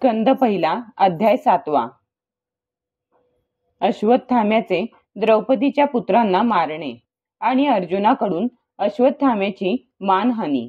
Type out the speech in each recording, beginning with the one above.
स्कंद पहिला अध्याय 7. अश्वत्थाम्याचे द्रौपदीच्या पुत्रांना मारणे आणि अर्जुनाकडून अश्वत्थाम्याची मानहानी.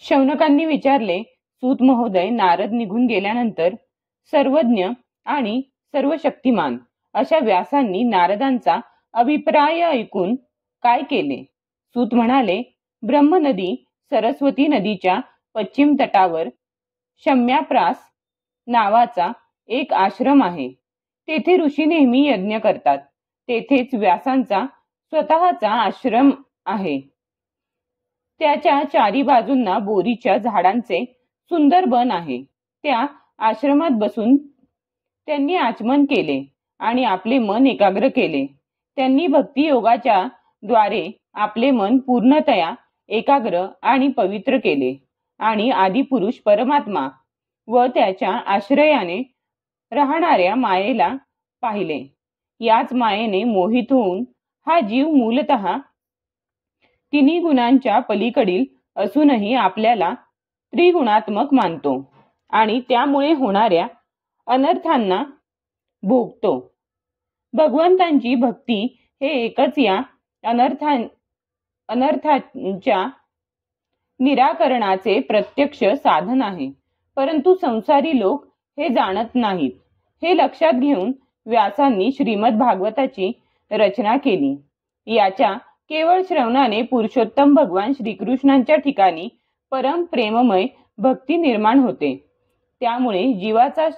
शौनकांनी विचारले, सूत महोदय, नारद निघून गेल्यानंतर सर्वज्ञ आणि सर्वशक्तिमान अशा व्यासांनी नारदांचा अभिप्राय ऐकून काय केले? सूत म्हणाले, ब्रह्मनदी सरस्वती नदीच्या पश्चिम तटावर शम्याप्रास नावाचा एक आश्रम आहे. तेथे ऋषी नेहमी यज्ञ करतात. तेथेच व्यासांचा स्वतःचा आश्रम आहे. त्याच्या चारी बाजूंना बोरीच्या झाडांचे सुंदर वन आहे. त्या आश्रमात बसून त्यांनी आचमन केले आणि आपले मन एकाग्र केले. त्यांनी भक्ती योगाच्या द्वारे आपले मन पूर्णतया एकाग्र आणि पवित्र केले आणि आदिपुरुष परमात्मा व त्याच्या आश्रयाने राहणाऱ्या मायेला पाहिले. याच मायेने मोहित होऊन हा जीव मूलतः तिन्ही गुणांच्या पलीकडील असूनही आपल्याला त्रिगुणात्मक मानतो आणि त्यामुळे होणाऱ्या अनर्थांना भोगतो. भगवंतांची भक्ती हे एकच या अनर्थांच्या निराकरणाचे प्रत्यक्ष साधन आहे. परंतु संसारी लोक हे जाणत नाहीत. हे लक्षात घेऊन व्यासांनी श्रीमद भागवताची रचना केली. याच्या केवळ श्रवणाने पुरुषोत्तम भगवान श्रीकृष्णांच्या ठिकाणी परम प्रेममय भक्ती निर्माण होते. त्यामुळे जीवाचा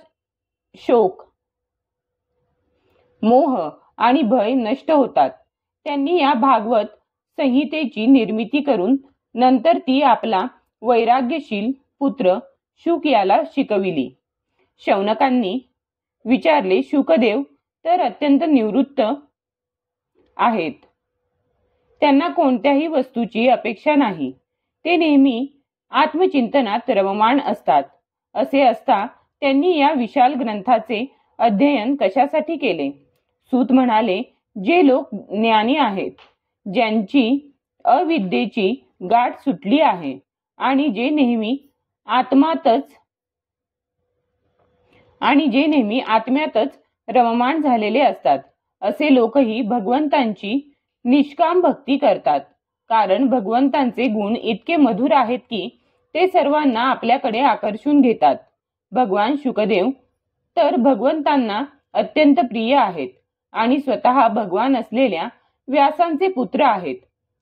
शोक, मोह आणि भय नष्ट होतात. त्यांनी या भागवत संहितेची निर्मिती करून नंतर ती आपला वैराग्यशील पुत्र शुक याला शिकविली. शौनकांनी विचारले, शुकदेव तर अत्यंत निवृत्त आहेत. त्यांना कोणत्याही वस्तूची अपेक्षा नाही. ते नेहमी आत्मचिंतनात रममाण असतात. असे असता त्यांनी या विशाल ग्रंथाचे अध्ययन कशासाठी केले? सूत म्हणाले, जे लोक ज्ञानी आहेत, ज्यांची अविद्येची गाठ सुटली आहे आणि जे नेहमी आत्म्यातच रममाण झालेले असतात, असे लोकही भगवंतांची निष्काम भक्ती करतात. कारण भगवंतांचे गुण इतके मधुर आहेत की ते सर्वांना आपल्याकडे आकर्षून घेतात. भगवान शुकदेव तर भगवंतांना अत्यंत प्रिय आहेत आणि स्वतः भगवान असलेल्या व्यासांचे पुत्र आहेत.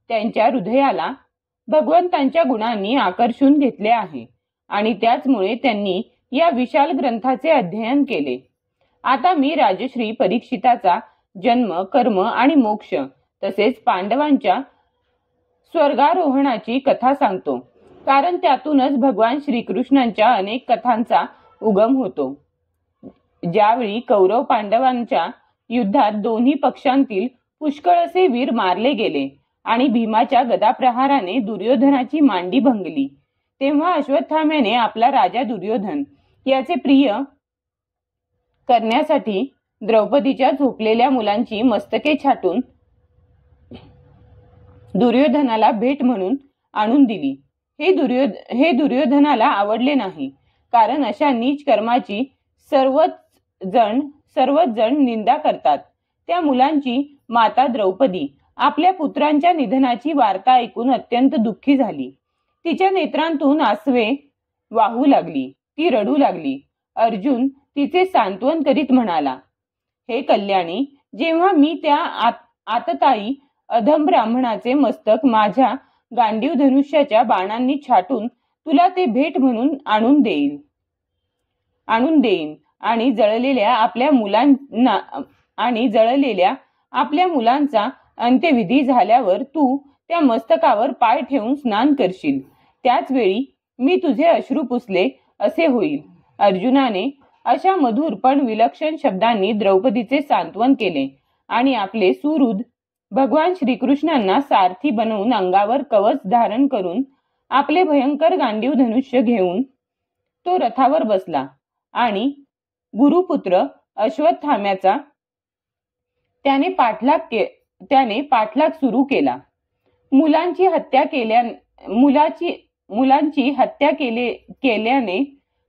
त्यांच्या हृदयाला भगवंतांच्या गुणांनी आकर्षून घेतले आहे आणि त्याचमुळे त्यांनी या विशाल ग्रंथाचे अध्ययन केले. आता मी राजश्री परीक्षिताचा जन्म, कर्म आणि मोक्ष तसेच पांडवांच्या स्वर्गारोहणाची कथा सांगतो. कारण त्यातूनच भगवान श्रीकृष्णांच्या अनेक कथांचा उगम होतो. ज्यावेळी कौरव पांडवांच्या युद्धात दोन्ही पक्षांतील पुष्कळसे वीर मारले गेले आणि भीमाच्या गदाप्रहाराने दुर्योधनाची मांडी भंगली, तेव्हा अश्वत्थाम्याने आपला राजा दुर्योधन याचे प्रिय करण्यासाठी द्रौपदीच्या झोपलेल्या मुलांची मस्तके छाटून दुर्योधनाला भेट म्हणून आणून दिली. हे दुर्योधनाला आवडले नाही. कारण अशा नीच कर्माची सर्वच जण निंदा करतात. त्या मुलांची माता द्रौपदी आपल्या पुत्रांच्या निधनाची वार्ता ऐकून अत्यंत दुःखी झाली. तिच्या नेत्रांतून आसवे वाहू लागली. ती रडू लागली. अर्जुन तिचे सांत्वन करीत म्हणाला, हे कल्याणी, जेव्हा मी त्या आततायी अधम ब्राह्मणाचे मस्तक माझ्या गांडीव धनुष्याच्या बाणांनी छाटून तुला ते भेट म्हणून आणून देईन आणि जळलेल्या आपल्या मुलांचा अंत्यविधी झाल्यावर तू त्या मस्तकावर पाय ठेवून स्नान करशील. त्याच वेळी मी तुझे अश्रू पुसले असे होईल. अर्जुनाने अशा मधुर पण विलक्षण शब्दांनी द्रौपदीचे सांत्वन केले आणि आपले सुहृद भगवान श्रीकृष्णांना सारथी बनवून अंगावर कवच धारण करून आपले भयंकर गांडीव धनुष्य घेऊन तो रथावर बसला आणि गुरुपुत्र अश्वत्थाम्याचा त्याने पाठलाग सुरू केला. मुलांची हत्या केल्याने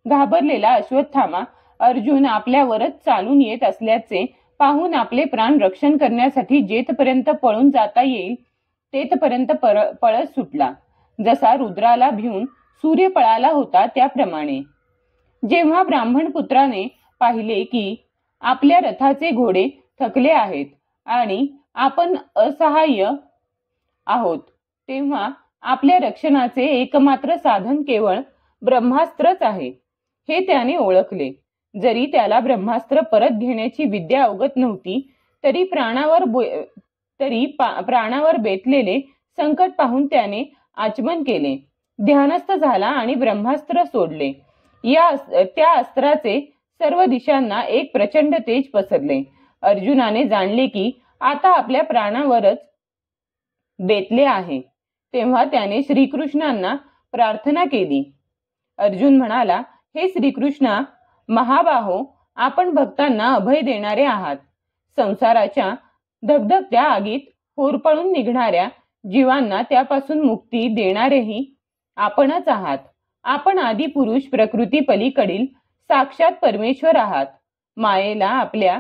घाबरलेला अश्वत्थामा अर्जुन आपल्यावरच चालून येत असल्याचे पाहून आपले प्राण रक्षण करण्यासाठी जेथपर्यंत पळून जाता येईल तेथपर्यंत पळत सुटला. जसा रुद्राला भिवून सूर्य पळाला होता त्याप्रमाणे. जेव्हा ब्राह्मण पुत्राने पाहिले की आपल्या रथाचे घोडे थकले आहेत आणि आपण असहाय्य आहोत, तेव्हा आपल्या रक्षणाचे एकमात्र साधन केवळ ब्रह्मास्त्रच आहे हे त्याने ओळखले. जरी त्याला ब्रह्मास्त्र परत घेण्याची विद्या अवगत नव्हती, तरी प्राणावर बेतलेले संकट पाहून त्याने आचमन केले, ध्यानस्थ झाला आणि ब्रह्मास्त्र सोडले. त्या अस्त्राचे सर्व दिशांना एक प्रचंड तेज पसरले. अर्जुनाने जाणले की आता आपल्या प्राणावरच बेतले आहे. तेव्हा त्याने श्रीकृष्णांना प्रार्थना केली. अर्जुन म्हणाला, हे श्रीकृष्णा महाबाहो, आपण भक्तांना अभय देणारे आहात. संसाराच्या धगधगत्या आगीत होरपळून निघणाऱ्या जीवांना त्यापासून मुक्ती देणारेही आपणच आहात. आपण आदिपुरुष प्रकृती पलीकडील साक्षात परमेश्वर आहात. मायेला आपल्या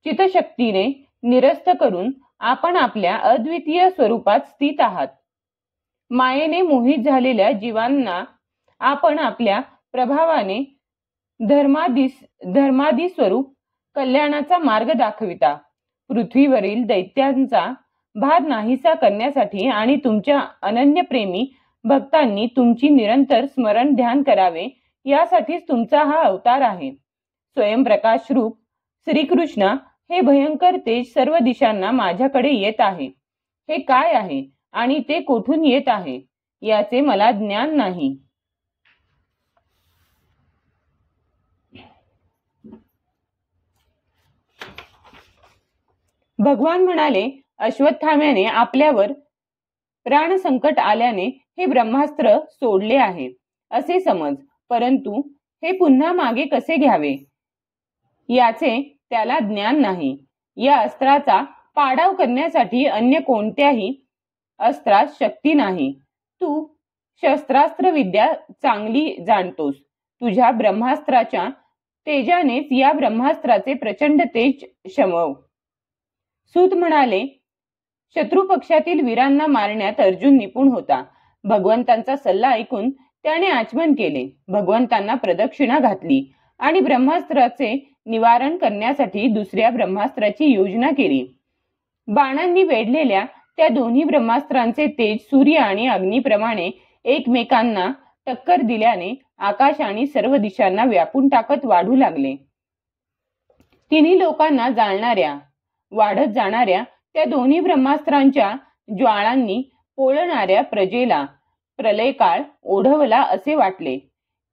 चितशक्तीने निरस्त करून आपण आपल्या अद्वितीय स्वरूपात स्थित आहात. मायेने मोहित झालेल्या जीवांना आपण आपल्या प्रभावाने धर्मादी स्वरूप कल्याणाचा मार्ग दाखविता. पृथ्वीवरील दैत्यांचा भार नाहीसा करण्यासाठी आणि तुमच्या अनन्य प्रेमी भक्तांनी तुमची निरंतर स्मरण ध्यान करावे यासाठीच तुमचा हा अवतार आहे. स्वयंप्रकाश रूप श्रीकृष्ण हे भयंकर तेज सर्व दिशांना माझ्याकडे येत आहे. हे काय आहे आणि ते कोठून येत आहे याचे मला ज्ञान नाही. भगवान म्हणाले, अश्वत्थाम्याने आपल्यावर प्राण संकट आल्याने हे ब्रह्मास्त्र सोडले आहे असे समज, परंतु हे पुन्हा मागे कसे घ्यावे याचे त्याला ज्ञान नाही. या अस्त्राचा पाडाव करण्यासाठी अन्य कोणत्याही अस्त्रास शक्ती नाही. तू शस्त्रास्त्र विद्या चांगली जाणतोस. तुझ्या ब्रह्मास्त्राच्या तेजानेच या ब्रह्मास्त्राचे प्रचंड तेज शमव. सूत म्हणाले, शत्रू पक्षातील वीरांना मारण्यात अर्जुन निपुण होता. भगवंतांचा सल्ला ऐकून त्याने आचमन केले. भगवंतांना प्रदक्षिणा घातली आणि ब्रह्मास्त्राचे निवारण करण्यासाठी दुसऱ्या ब्रह्मास्त्राची योजना केली. बाणांनी वेढलेल्या त्या दोन्ही ब्रह्मास्त्रांचे तेज सूर्य आणि अग्नीप्रमाणे एकमेकांना टक्कर दिल्याने आकाश आणि सर्व दिशांना व्यापून टाकत वाढू लागले. तिन्ही लोकांना जाळणाऱ्या वाढत जाणाऱ्या त्या दोन्ही ब्रह्मास्त्रांच्या ज्वाळांनी पोळणाऱ्या प्रजेला प्रलय काळ ओढवला असे वाटले.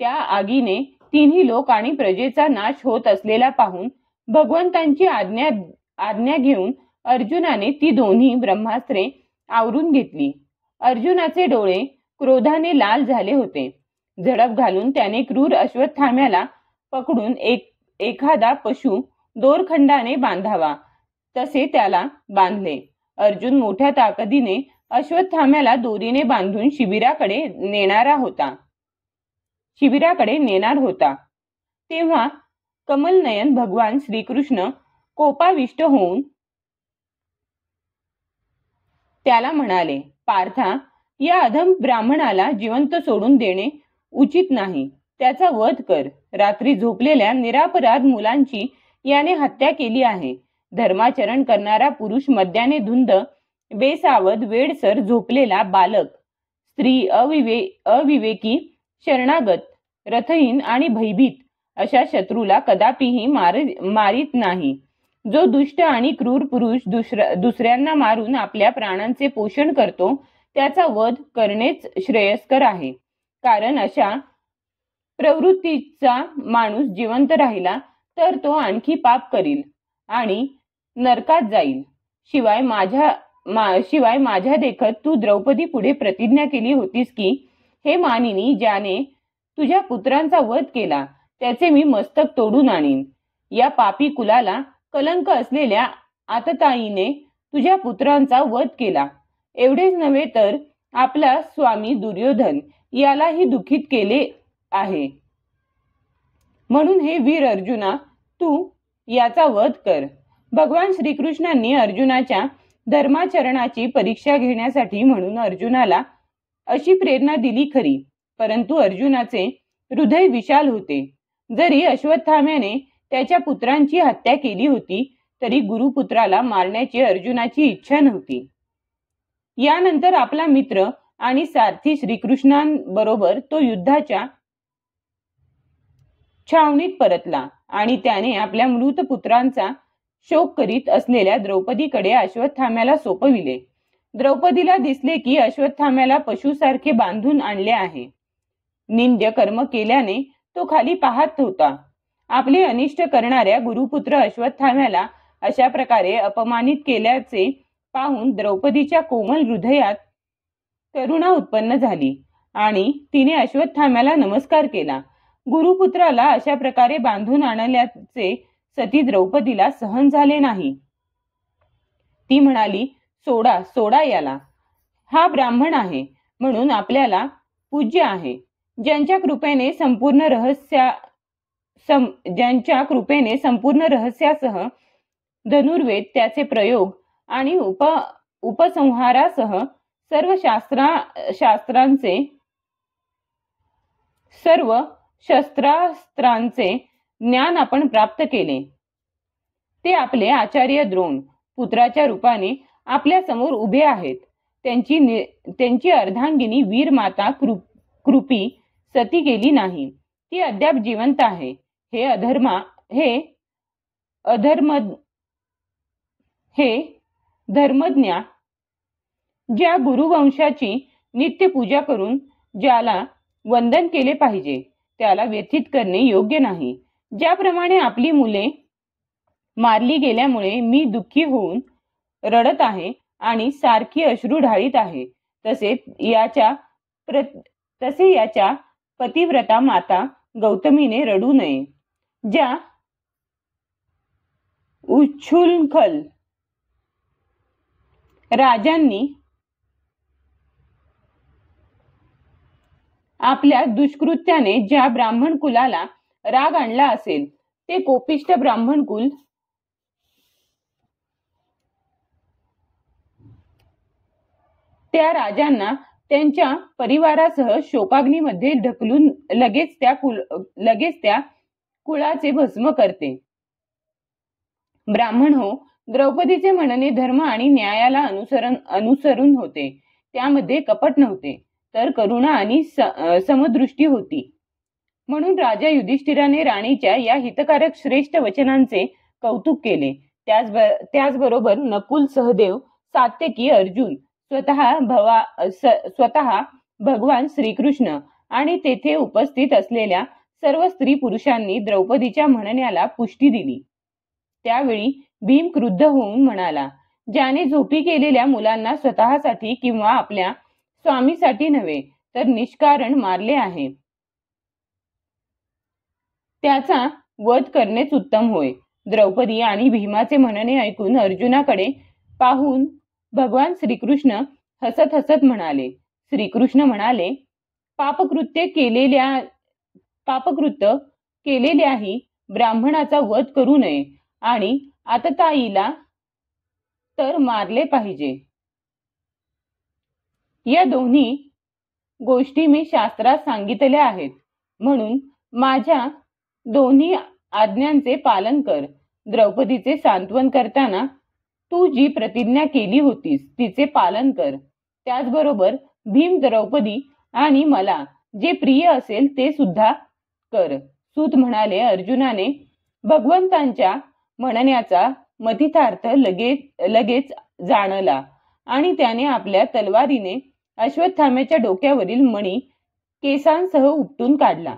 त्या आगीने तिन्ही लोक आणि प्रजेचा नाश होत असलेला पाहून भगवंतांची आज्ञा घेऊन अर्जुनाने ती दोन्ही ब्रह्मास्त्रे आवरून घेतली. अर्जुनाचे डोळे क्रोधाने लाल झाले होते. झडप घालून त्याने क्रूर अश्वत्थाम्याला पकडून एखादा पशु दोरखंडाने बांधावा तसे त्याला बांधले. अर्जुन मोठ्या ताकदीने अश्वत्थाम्याला दोरीने बांधून शिबिराकडे नेणार होता. तेव्हा कमलनयन भगवान श्रीकृष्ण कोपाविष्ट होऊन त्याला म्हणाले, पार्था, या अधम ब्राह्मणाला जिवंत सोडून देणे उचित नाही. त्याचा वध कर. रात्री झोपलेल्या निरापराध मुलांची याने हत्या केली आहे. धर्माचरण करणारा पुरुष मद्याने धुंद, बेसावध, वेडसर झोपलेला बालक, स्त्री, अविवेकी, शरणागत, रथहीन आणि भयभीत अशा शत्रूला कदापिही मारित नाही. जो दुष्ट आणि क्रूर पुरुष दुसऱ्यांना मारून आपल्या प्राणांचे पोषण करतो त्याचा वध करणेच श्रेयस्कर आहे. कारण अशा प्रवृत्तीचा माणूस जिवंत राहिला तर तो आणखी पाप करील आणि नरकात जाईल. शिवाय माझ्या देखत तू द्रौपदी पुढे प्रतिज्ञा केली होतीस की, हे मानिनी, ज्याने तुझ्या पुत्रांचा वध केला त्याचे मी मस्तक तोडून आणीन. या पापी कुलाला कलंक असलेल्या आतताईने तुझ्या पुत्रांचा वध केला. एवढेच नव्हे तर आपला स्वामी दुर्योधन यालाही दुखित केले आहे. म्हणून हे वीर अर्जुना, तू याचा वध कर. भगवान श्रीकृष्णांनी अर्जुनाच्या धर्माचरणाची परीक्षा घेण्यासाठी म्हणून अर्जुनाला अशी प्रेरणा दिली खरी, परंतु अर्जुनाचे हृदय विशाल होते. जरी अश्वत्थाम्याने त्याच्या पुत्रांची हत्या केली होती तरी गुरुपुत्राला मारण्याची अर्जुनाची इच्छा नव्हती. यानंतर आपला मित्र आणि सारथी श्रीकृष्णांबरोबर तो युद्धाच्या छावणीत परतला आणि त्याने आपल्या मृत पुत्रांचा शोक करीत असलेल्या द्रौपदीकडे अश्वत्थाम्याला सोपविले. द्रौपदीला दिसले की अश्वत्थाम्याला पशुसारखे बांधून आणले आहे. निंद्य कर्म केल्याने तो खाली पाहत होता. आपले अनिष्ट करणाऱ्या गुरुपुत्र अश्वत्थाम्याला अशा प्रकारे अपमानित केल्याचे पाहून द्रौपदीच्या कोमल हृदयात करुणा उत्पन्न झाली आणि तिने अश्वत्थाम्याला नमस्कार केला. गुरुपुत्राला अशा प्रकारे बांधून आणल्याचे सती द्रौपदीला सहन झाले नाही. ती म्हणाली, सोडा सोडा याला, हा ब्राह्मण आहे म्हणून आपल्याला पूज्य आहे. ज्यांच्या कृपेने संपूर्ण रहस्यासह धनुर्वेद, त्याचे प्रयोग आणि उपसंहारासह सर्व शस्त्रास्त्रांचे ज्ञान आपण प्राप्त केले. ते आपले आचार्य द्रोण पुत्राच्या रूपाने आपल्या समोर उभे आहेत. त्यांची अर्धांगिनी वीर माता कृपी सती गेली नाही. ती अद्याप जिवंत आहे. हे धर्मज्ञा, ज्या गुरुवंशाची नित्य पूजा करून ज्याला वंदन केले पाहिजे त्याला व्यथित करणे योग्य नाही. ज्याप्रमाणे आपली मुले मारली गेल्यामुळे मी दुःखी होऊन रडत आहे आणि सारखी अश्रू ढाळीत आहे, तसे याच्या पतिव्रता माता गौतमीने रडू नये. ज्या उच्छृंखल राजांनी आपल्या दुष्कृत्याने ज्या ब्राह्मण कुलाला राग आणला असेल ते कोपिष्ठ ब्राह्मण कुल त्या राजांना त्यांच्या परिवारासह शोकाग्नीमध्ये ढकलून लगेच त्या कुळाचे भस्म करते. ब्राह्मण हो, द्रौपदीचे म्हणणे धर्म आणि न्यायाला अनुसरून होते. त्यामध्ये कपट नव्हते, तर करुणा आणि समदृष्टी होती. म्हणून राजा युधिष्ठिराने राणीच्या या हितकारक श्रेष्ठ वचनांचे कौतुक केले. त्याचबरोबर नकुल, सहदेव, सात्यकी, अर्जुन, स्वतः भगवान श्रीकृष्ण आणि तेथे उपस्थित असलेल्या सर्व स्त्री पुरुषांनी द्रौपदीच्या म्हणण्याला पुष्टी दिली. त्यावेळी भीम क्रुद्ध होऊन म्हणाला, ज्याने झोपी केलेल्या मुलांना स्वतःसाठी किंवा आपल्या स्वामीसाठी नव्हे तर निष्कारण मारले आहे, त्याचा वध करणेच उत्तम होय. द्रौपदी आणि भीमाचे म्हणणे ऐकून अर्जुनाकडे पाहून भगवान श्रीकृष्ण हसत हसत म्हणाले. श्रीकृष्ण म्हणाले, पापकृत्य केलेल्याही ब्राह्मणाचा वध करू नये आणि आतताईला तर मारले पाहिजे. या दोन्ही गोष्टी मी शास्त्रात सांगितल्या आहेत, म्हणून माझ्या दोन्ही आज्ञांचे पालन कर. द्रौपदीचे सांत्वन करताना तू जी प्रतिज्ञा केली होतीस तिचे पालन कर. त्याचबरोबर भीम, द्रौपदी आणि मला जे प्रिय असेल ते सुद्धा कर. सूत म्हणाले, अर्जुनाने भगवंतांच्या म्हणण्याचा मथितार्थ लगेच जाणला आणि त्याने आपल्या तलवारीने अश्वत्थाम्याच्या डोक्यावरील मणी केसांसह उपटून काढला.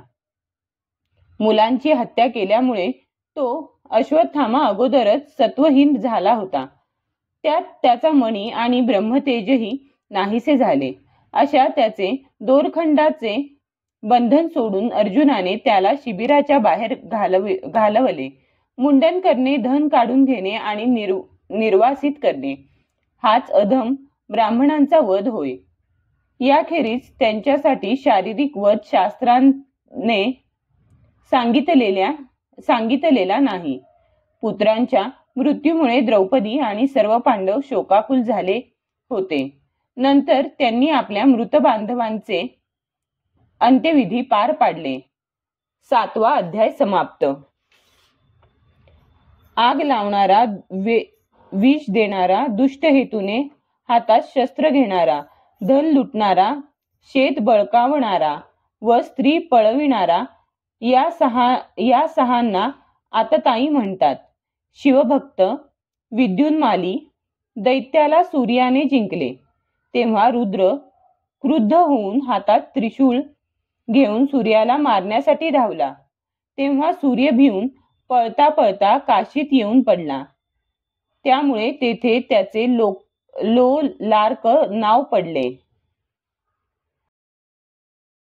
मुलांची हत्या केल्यामुळे तो अश्वत्थामा अगोदरच सत्वहीन झाला होता. त्यात त्याचा मणी आणि ब्रह्मतेजही नाहीसे झाले. अशा त्याचे दोरखंडाचे बंधन सोडून अर्जुनाने त्याला शिबिराच्या बाहेर घालवले. मुंडन करणे, धन काढून घेणे आणि निर्वासित करणे हाच अधम ब्राह्मणांचा वध होय. याखेरीज त्यांच्यासाठी शारीरिक वध शास्त्राने सांगितलेला नाही. पुत्रांच्या मृत्यूमुळे द्रौपदी आणि सर्व पांडव शोकाकुल झाले होते. नंतर त्यांनी आपल्या मृत बांधवांचे अंत्यविधी पार पाडले. 7वा अध्याय समाप्त. आग लावणारा, विष देणारा, दुष्ट हेतूने हातात शस्त्र घेणारा, धन लुटणारा, शेत बळकावणारा व स्त्री पळविणारा या सहांना आततायी म्हणतात. शिवभक्त विद्युन्माली दैत्याला सूर्याने जिंकले तेव्हा रुद्र क्रुद्ध होऊन हातात त्रिशूळ घेऊन सूर्याला मारण्यासाठी धावला. तेव्हा सूर्य भिवून पळता पळता काशीत येऊन पडला. त्यामुळे तेथे त्याचे लोलार्क नाव पडले.